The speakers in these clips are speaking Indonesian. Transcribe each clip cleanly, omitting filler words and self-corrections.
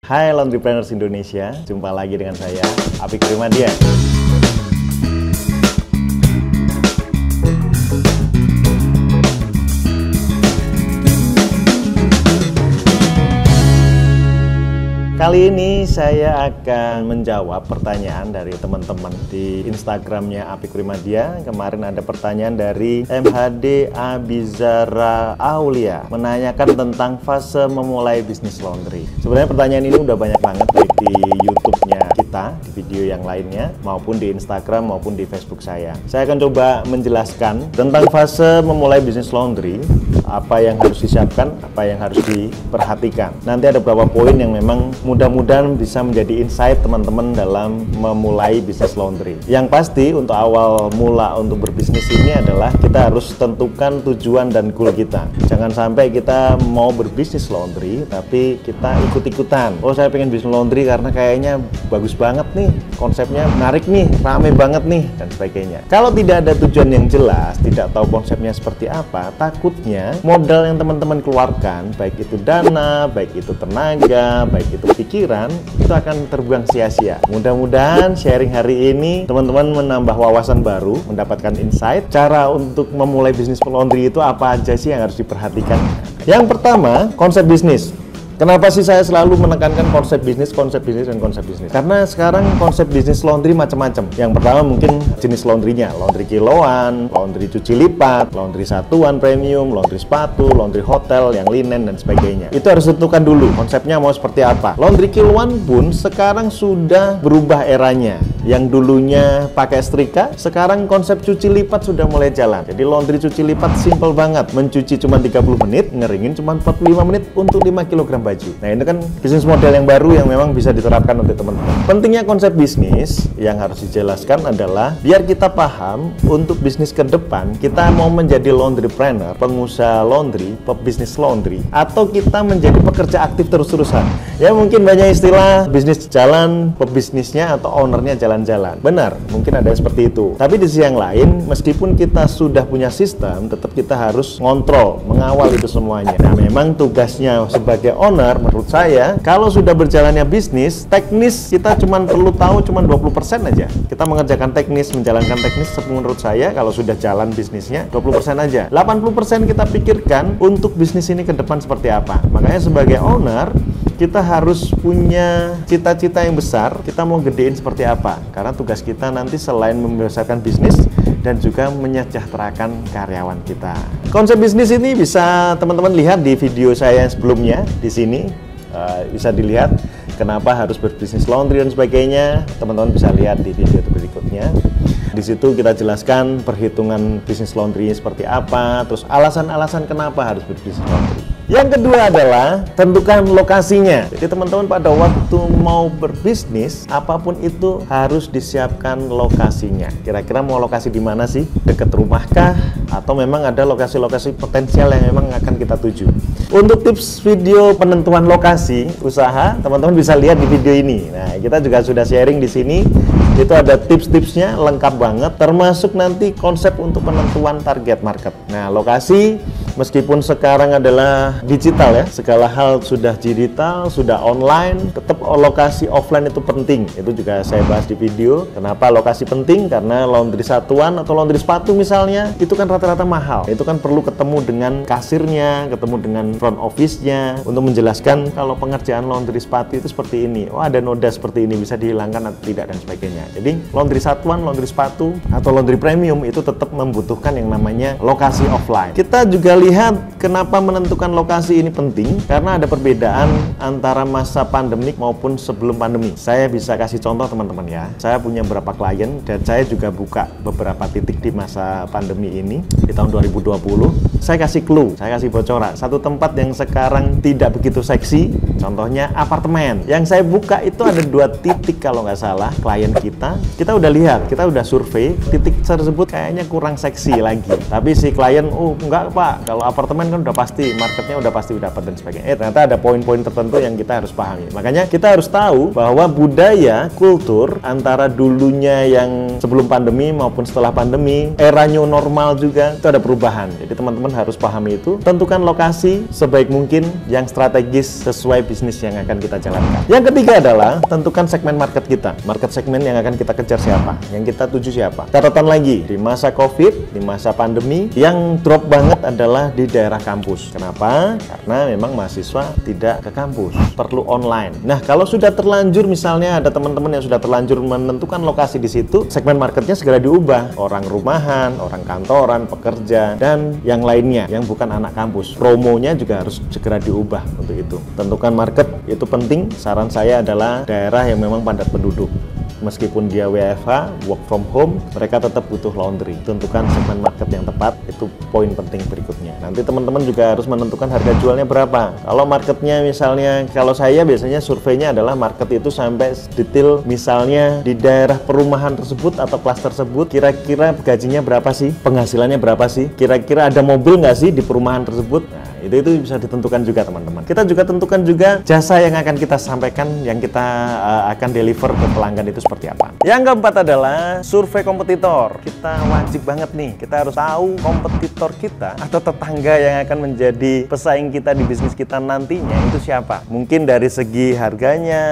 Hai Laundrypreneurs Indonesia, jumpa lagi dengan saya, Apik Krimadia. Kali ini saya akan menjawab pertanyaan dari teman-teman di Instagramnya Apik Krimadia. Kemarin ada pertanyaan dari MHD Abizara Aulia menanyakan tentang fase memulai bisnis laundry. Sebenarnya pertanyaan ini udah banyak banget baik di YouTube-nya kita, di video yang lainnya, maupun di Instagram maupun di Facebook saya. Saya akan coba menjelaskan tentang fase memulai bisnis laundry, apa yang harus disiapkan, apa yang harus diperhatikan. Nanti ada beberapa poin yang memang mudah-mudahan bisa menjadi insight teman-teman dalam memulai bisnis laundry. Yang pasti untuk awal mula untuk berbisnis ini adalah kita harus tentukan tujuan dan goal kita. Jangan sampai kita mau berbisnis laundry tapi kita ikut-ikutan. Oh, saya pengen bisnis laundry karena kayaknya bagus banget nih, konsepnya menarik nih, rame banget nih, dan sebagainya. Kalau tidak ada tujuan yang jelas, tidak tahu konsepnya seperti apa, takutnya modal yang teman-teman keluarkan, baik itu dana, baik itu tenaga, baik itu pikiran, itu akan terbuang sia-sia. Mudah-mudahan sharing hari ini teman-teman menambah wawasan baru, mendapatkan insight cara untuk memulai bisnis laundry itu apa aja sih yang harus diperhatikan. Yang pertama, konsep bisnis. Kenapa sih saya selalu menekankan konsep bisnis, dan konsep bisnis? Karena sekarang konsep bisnis laundry macam-macam. Yang pertama mungkin jenis laundrynya, laundry kiloan, laundry cuci lipat, laundry satuan premium, laundry sepatu, laundry hotel, yang linen dan sebagainya. Itu harus tentukan dulu konsepnya mau seperti apa. Laundry kiloan pun sekarang sudah berubah eranya. Yang dulunya pakai setrika, sekarang konsep cuci lipat sudah mulai jalan. Jadi laundry cuci lipat simple banget, mencuci cuma 30 menit, ngeringin cuma 45 menit untuk 5 kg baju. Nah, ini kan bisnis model yang baru yang memang bisa diterapkan untuk teman-teman. Pentingnya konsep bisnis yang harus dijelaskan adalah biar kita paham untuk bisnis ke depan kita mau menjadi laundrypreneur, pengusaha laundry, pebisnis laundry, atau kita menjadi pekerja aktif terus-terusan. Ya mungkin banyak istilah bisnis jalan, pebisnisnya atau ownernya jalan-jalan. Benar, mungkin ada yang seperti itu. Tapi di sisi yang lain, meskipun kita sudah punya sistem, tetap kita harus ngontrol, mengawal itu semuanya. Nah, memang tugasnya sebagai owner, menurut saya, kalau sudah berjalannya bisnis, teknis kita cuma perlu tahu cuma 20% aja. Kita mengerjakan teknis, menjalankan teknis, menurut saya kalau sudah jalan bisnisnya 20% aja. 80% kita pikirkan untuk bisnis ini ke depan seperti apa. Makanya sebagai owner, kita harus punya cita-cita yang besar, kita mau gedein seperti apa. Karena tugas kita nanti selain membesarkan bisnis dan juga menyejahterakan karyawan kita. Konsep bisnis ini bisa teman-teman lihat di video saya yang sebelumnya di sini. Bisa dilihat kenapa harus berbisnis laundry dan sebagainya. Teman-teman bisa lihat di video berikutnya. Di situ kita jelaskan perhitungan bisnis laundry seperti apa, terus alasan-alasan kenapa harus berbisnis laundry. Yang kedua adalah tentukan lokasinya. Jadi teman-teman pada waktu mau berbisnis, apapun itu harus disiapkan lokasinya. Kira-kira mau lokasi di mana sih? Dekat rumahkah? Atau memang ada lokasi-lokasi potensial yang memang akan kita tuju? Untuk tips video penentuan lokasi usaha, teman-teman bisa lihat di video ini. Nah, kita juga sudah sharing di sini. Itu ada tips-tipsnya lengkap banget, termasuk nanti konsep untuk penentuan target market. Nah, lokasi meskipun sekarang adalah digital ya, segala hal sudah digital, sudah online, tetap lokasi offline itu penting. Itu juga saya bahas di video. Kenapa lokasi penting? Karena laundry satuan atau laundry sepatu misalnya, itu kan rata-rata mahal. Itu kan perlu ketemu dengan kasirnya, ketemu dengan front office-nya untuk menjelaskan kalau pengerjaan laundry sepatu itu seperti ini. Oh, ada noda seperti ini, bisa dihilangkan atau tidak dan sebagainya. Jadi laundry satuan, laundry sepatu, atau laundry premium itu tetap membutuhkan yang namanya lokasi offline. Kita juga lihat kenapa menentukan lokasi ini penting, karena ada perbedaan antara masa pandemik maupun sebelum pandemi. Saya bisa kasih contoh teman-teman ya. Saya punya beberapa klien dan saya juga buka beberapa titik di masa pandemi ini di tahun 2020. Saya kasih clue, saya kasih bocoran. Satu tempat yang sekarang tidak begitu seksi, contohnya apartemen. Yang saya buka itu ada 2 titik kalau nggak salah klien kita udah lihat, kita udah survei, titik tersebut kayaknya kurang seksi lagi. Tapi si klien, oh enggak Pak, nggak Kalau apartemen kan udah pasti, marketnya udah pasti dapat dan sebagainya. Ternyata ada poin-poin tertentu yang kita harus pahami. Makanya kita harus tahu bahwa budaya, kultur antara dulunya yang sebelum pandemi maupun setelah pandemi, era new normal juga itu ada perubahan. Jadi teman-teman harus pahami itu. Tentukan lokasi sebaik mungkin yang strategis sesuai bisnis yang akan kita jalankan. Yang ketiga adalah tentukan segmen market kita. Market segmen yang akan kita kejar siapa? Yang kita tuju siapa? Catatan lagi, di masa COVID, di masa pandemi, yang drop banget adalah di daerah kampus. Kenapa? Karena memang mahasiswa tidak ke kampus, perlu online. Nah, kalau sudah terlanjur, misalnya ada teman-teman yang sudah terlanjur menentukan lokasi di situ, segmen marketnya segera diubah. Orang rumahan, orang kantoran, pekerja, dan yang lainnya yang bukan anak kampus. Promonya juga harus segera diubah untuk itu. Tentukan market itu penting. Saran saya adalah daerah yang memang padat penduduk. Meskipun dia WFH, work from home, mereka tetap butuh laundry. Tentukan segmen market yang tepat, itu poin penting berikutnya. Nanti teman-teman juga harus menentukan harga jualnya berapa. Kalau marketnya misalnya, kalau saya biasanya surveinya adalah market itu sampai detail, misalnya di daerah perumahan tersebut atau kelas tersebut, kira-kira gajinya berapa sih? Penghasilannya berapa sih? Kira-kira ada mobil nggak sih di perumahan tersebut? Nah, itu bisa ditentukan juga teman-teman. Kita juga tentukan juga jasa yang akan kita sampaikan, yang kita akan deliver ke pelanggan itu seperti apa. Yang keempat adalah survei kompetitor. Kita wajib banget nih, kita harus tahu kompetitor kita atau tetangga yang akan menjadi pesaing kita di bisnis kita nantinya itu siapa. Mungkin dari segi harganya,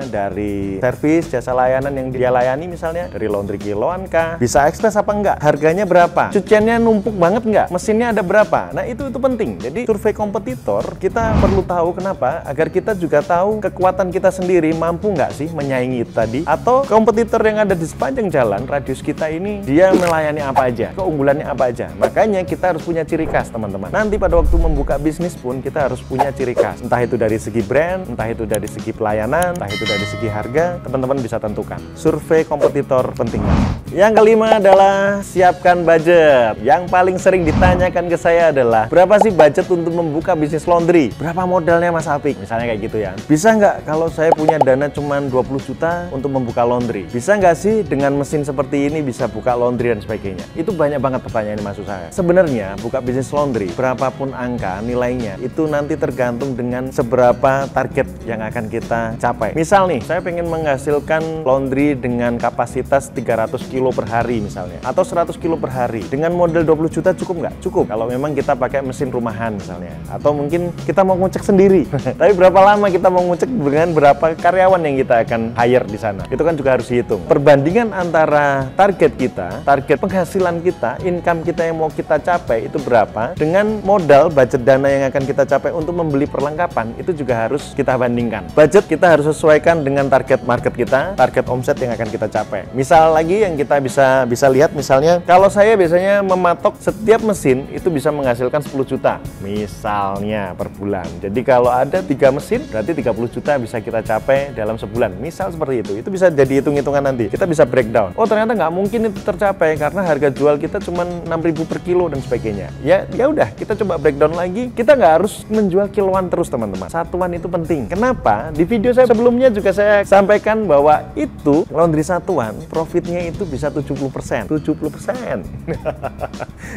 dari servis, jasa layanan yang dia layani misalnya, dari laundry kiloan kah, bisa ekspres apa enggak, harganya berapa, cuciannya numpuk banget enggak, mesinnya ada berapa. Nah itu penting. Jadi survei kompetitor kita perlu tahu. Kenapa? Agar kita juga tahu kekuatan kita sendiri mampu nggak sih menyaingi itu tadi, atau kompetitor yang ada di sepanjang jalan radius kita ini dia melayani apa aja, keunggulannya apa aja. Makanya kita harus punya ciri khas teman-teman. Nanti pada waktu membuka bisnis pun kita harus punya ciri khas, entah itu dari segi brand, entah itu dari segi pelayanan, entah itu dari segi harga. Teman-teman bisa tentukan. Survei kompetitor penting. Yang kelima adalah siapkan budget. Yang paling sering ditanyakan ke saya adalah berapa sih budget untuk membuka bisnis laundry? Berapa modalnya Mas Apik? Misalnya kayak gitu ya. Bisa nggak kalau saya punya dana cuma 20 juta untuk membuka laundry? Bisa nggak sih dengan mesin seperti ini bisa buka laundry dan sebagainya? Itu banyak banget pertanyaan yang masuk saya. Sebenarnya buka bisnis laundry, berapapun angka nilainya, itu nanti tergantung dengan seberapa target yang akan kita capai. Misal nih, saya pengen menghasilkan laundry dengan kapasitas 300 kilo per hari misalnya, atau 100 kilo per hari. Dengan modal 20 juta cukup nggak? Cukup. Kalau memang kita pakai mesin rumahan misalnya. Atau mungkin kita mau ngecek sendiri. Tapi berapa lama kita mau ngecek dengan berapa karyawan yang kita akan hire di sana? Itu kan juga harus dihitung. Perbandingan antara target kita, target penghasilan kita, income kita yang mau kita capai itu berapa, dengan modal budget dana yang akan kita capai untuk membeli perlengkapan, itu juga harus kita bandingkan. Budget kita harus sesuaikan dengan target market kita, target omset yang akan kita capai. Misal lagi yang kita bisa lihat, misalnya kalau saya biasanya mematok setiap mesin itu bisa menghasilkan 10 juta. Misalnya per bulan. Jadi kalau ada 3 mesin, berarti 30 juta bisa kita capai dalam sebulan. Misal seperti itu. Itu bisa jadi hitung-hitungan nanti. Kita bisa breakdown. Oh ternyata nggak mungkin itu tercapai karena harga jual kita cuma 6.000 per kilo dan sebagainya. Ya udah, kita coba breakdown lagi. Kita nggak harus menjual kiloan terus teman-teman. Satuan itu penting. Kenapa? Di video saya sebelumnya juga saya sampaikan bahwa itu laundry satuan profitnya itu bisa 70%. 70%.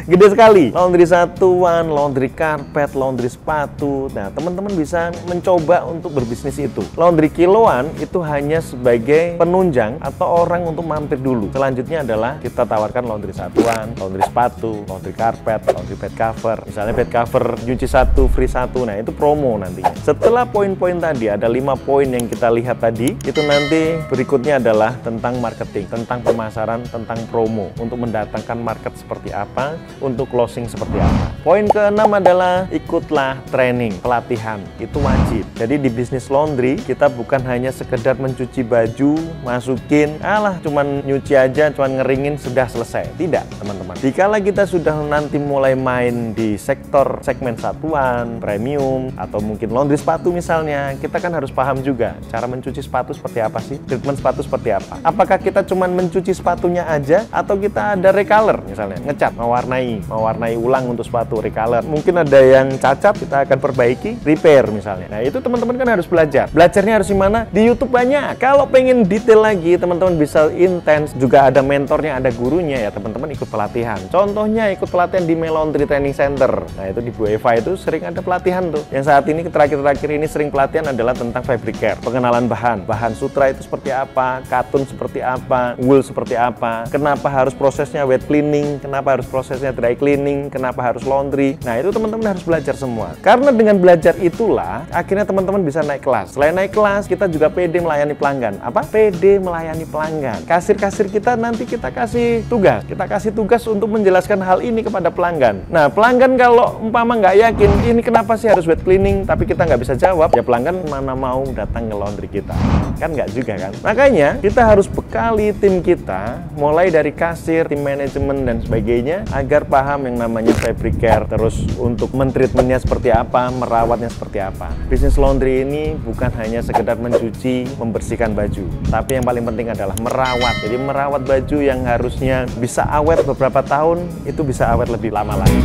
Gede sekali. Laundry satuan, laundry karpet, laundry sepatu. Nah, teman-teman bisa mencoba untuk berbisnis itu. Laundry kiloan itu hanya sebagai penunjang atau orang untuk mampir dulu. Selanjutnya adalah kita tawarkan laundry satuan, laundry sepatu, laundry karpet, laundry bed cover. Misalnya bed cover nyuci 1 free 1. Nah, itu promo nantinya. Setelah poin-poin tadi, ada 5 poin yang kita lihat tadi, itu nanti berikutnya adalah tentang marketing, tentang pemasaran, tentang promo, untuk mendatangkan market seperti apa, untuk closing seperti apa. Poin ke-6 adalah ikutlah training, pelatihan, itu wajib. Jadi di bisnis laundry kita bukan hanya sekedar mencuci baju, masukin, cuman nyuci aja, cuman ngeringin, sudah selesai. Tidak, teman-teman. Dikala kita sudah nanti mulai main di sektor segmen satuan, premium, atau mungkin laundry sepatu misalnya, kita kan harus paham juga cara mencuci sepatu seperti apa sih, treatment sepatu seperti apa. Apakah kita cuman mencuci sepatunya aja, atau kita ada recolor misalnya, ngecat, mewarnai ulang untuk sepatu, recolor. Mungkin ada yang cacat kita akan perbaiki, repair misalnya. Nah itu teman-teman kan harus belajar. Belajarnya harus di mana? Di YouTube banyak. Kalau pengen detail lagi, teman-teman bisa intens. Juga ada mentornya, ada gurunya ya, teman-teman ikut pelatihan. Contohnya ikut pelatihan di Meloundry Training Center. Nah itu di Bu Eva itu sering ada pelatihan tuh. Yang saat ini terakhir-terakhir ini sering pelatihan adalah tentang fabric care, pengenalan bahan sutra itu seperti apa, katun seperti apa, wool seperti apa, kenapa harus prosesnya wet cleaning, kenapa harus prosesnya dry cleaning, kenapa harus laundry. Nah itu teman-teman harus belajar semua. Karena dengan belajar itulah akhirnya teman-teman bisa naik kelas. Selain naik kelas, kita juga pede melayani pelanggan. Apa? Pede melayani pelanggan. Kasir-kasir kita nanti kita kasih tugas. Kita kasih tugas untuk menjelaskan hal ini kepada pelanggan. Nah pelanggan kalau umpama nggak yakin, ini kenapa sih harus wet cleaning, tapi kita nggak bisa jawab, ya pelanggan mana mau datang ke laundry kita. Kan nggak juga kan? Makanya kita harus bekali tim kita, mulai dari kasir, tim manajemen dan sebagainya, agar paham yang namanya fabric care, terus untuk mentreatmentnya seperti apa, merawatnya seperti apa. Bisnis laundry ini bukan hanya sekedar mencuci, membersihkan baju, tapi yang paling penting adalah merawat. Jadi merawat baju yang harusnya bisa awet beberapa tahun, itu bisa awet lebih lama lagi.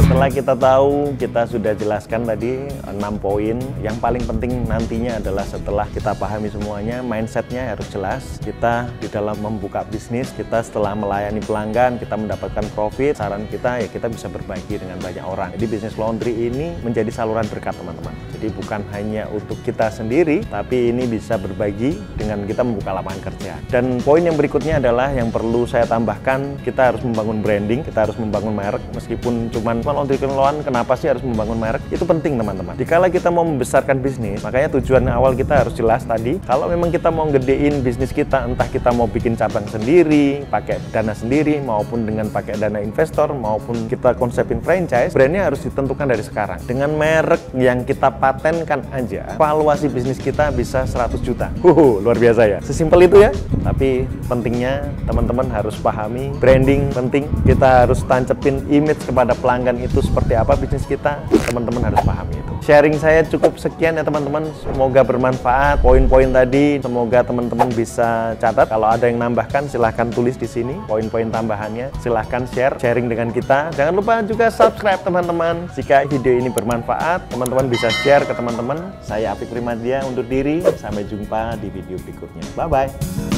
Setelah kita tahu, kita sudah jelaskan tadi 6 poin. Yang paling penting nantinya adalah setelah kita pahami semuanya, mindsetnya harus jelas. Kita di dalam membuka bisnis, kita setelah melayani pelanggan, kita mendapatkan profit. Saran kita ya kita bisa berbagi dengan banyak orang. Jadi bisnis laundry ini menjadi saluran berkat teman-teman. Jadi bukan hanya untuk kita sendiri, tapi ini bisa berbagi dengan kita membuka lapangan kerja. Dan poin yang berikutnya adalah yang perlu saya tambahkan, kita harus membangun branding, kita harus membangun merek. Meskipun cuman laundry kelolaan, kenapa sih harus membangun merek? Itu penting teman-teman. Dikala kita mau membesarkan bisnis, makanya tujuan awal kita harus jelas tadi. Kalau memang kita mau gedein bisnis kita, entah kita mau bikin cabang sendiri, pakai dana sendiri, maupun dengan pakai dana investor, maupun kita konsepin franchise, brandnya harus ditentukan dari sekarang. Dengan merek yang kita patenkan aja, valuasi bisnis kita bisa 100 juta. Luar biasa ya. Sesimpel itu ya. Tapi pentingnya teman-teman harus pahami, branding penting. Kita harus tancepin image kepada pelanggan itu seperti apa bisnis kita, teman-teman harus pahami itu. Sharing saya cukup sekian ya teman-teman, semoga bermanfaat. Poin-poin tadi semoga teman-teman bisa catat. Kalau ada yang nambahkan silahkan tulis di sini poin-poin tambahannya, silahkan sharing dengan kita. Jangan lupa juga subscribe teman-teman. Jika video ini bermanfaat, teman-teman bisa share ke teman-teman. Saya Apik Primadia undur diri, sampai jumpa di video berikutnya. Bye bye.